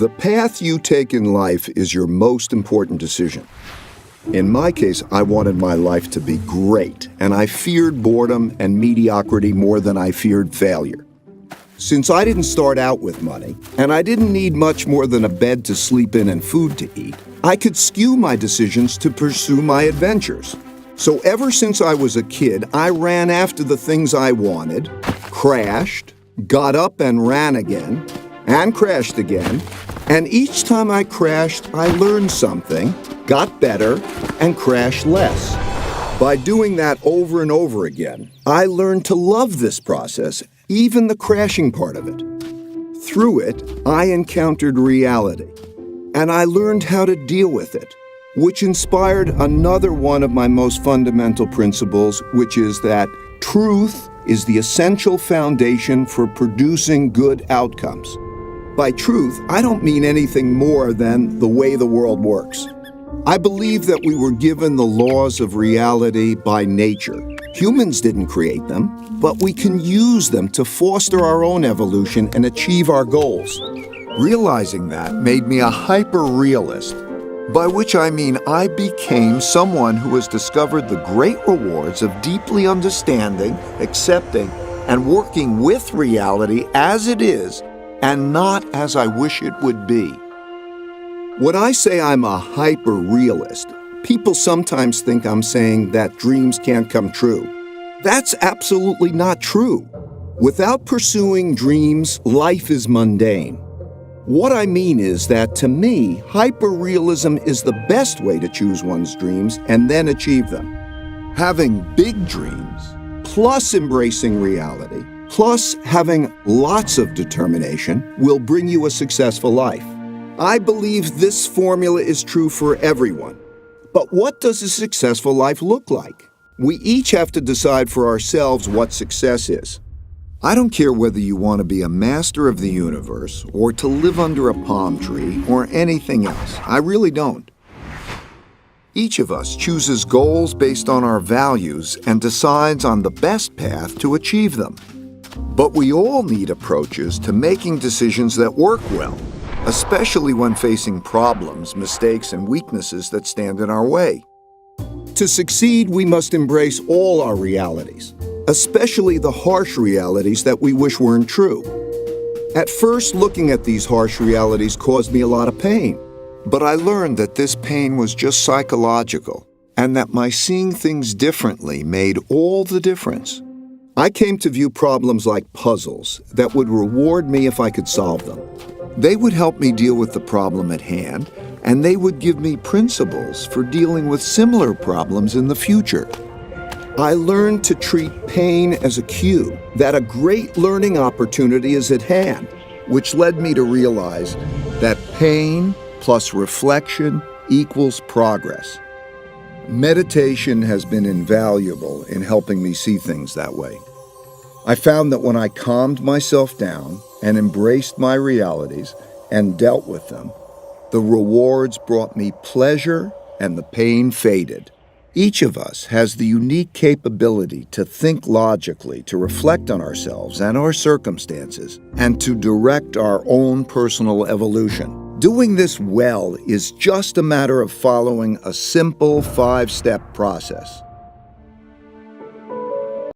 The path you take in life is your most important decision. In my case, I wanted my life to be great, and I feared boredom and mediocrity more than I feared failure. Since I didn't start out with money, and I didn't need much more than a bed to sleep in and food to eat, I could skew my decisions to pursue my adventures. So ever since I was a kid, I ran after the things I wanted, crashed, got up and ran again, and crashed again, and each time I crashed, I learned something, got better, and crashed less. By doing that over and over again, I learned to love this process, even the crashing part of it. Through it, I encountered reality, and I learned how to deal with it, which inspired another one of my most fundamental principles, which is that truth is the essential foundation for producing good outcomes. By truth, I don't mean anything more than the way the world works. I believe that we were given the laws of reality by nature. Humans didn't create them, but we can use them to foster our own evolution and achieve our goals. Realizing that made me a hyper-realist, by which I mean I became someone who has discovered the great rewards of deeply understanding, accepting, and working with reality as it is, and not as I wish it would be. When I say I'm a hyper-realist, people sometimes think I'm saying that dreams can't come true. That's absolutely not true. Without pursuing dreams, life is mundane. What I mean is that, to me, hyper-realism is the best way to choose one's dreams and then achieve them. Having big dreams, plus embracing reality, plus having lots of determination will bring you a successful life. I believe this formula is true for everyone. But what does a successful life look like? We each have to decide for ourselves what success is. I don't care whether you want to be a master of the universe or to live under a palm tree or anything else. I really don't. Each of us chooses goals based on our values and decides on the best path to achieve them. But we all need approaches to making decisions that work well, especially when facing problems, mistakes, and weaknesses that stand in our way. To succeed, we must embrace all our realities, especially the harsh realities that we wish weren't true. At first, looking at these harsh realities caused me a lot of pain, but I learned that this pain was just psychological, and that my seeing things differently made all the difference. I came to view problems like puzzles that would reward me if I could solve them. They would help me deal with the problem at hand, and they would give me principles for dealing with similar problems in the future. I learned to treat pain as a cue, that a great learning opportunity is at hand, which led me to realize that pain plus reflection equals progress. Meditation has been invaluable in helping me see things that way. I found that when I calmed myself down and embraced my realities and dealt with them, the rewards brought me pleasure and the pain faded. Each of us has the unique capability to think logically, to reflect on ourselves and our circumstances, and to direct our own personal evolution. Doing this well is just a matter of following a simple 5-step process.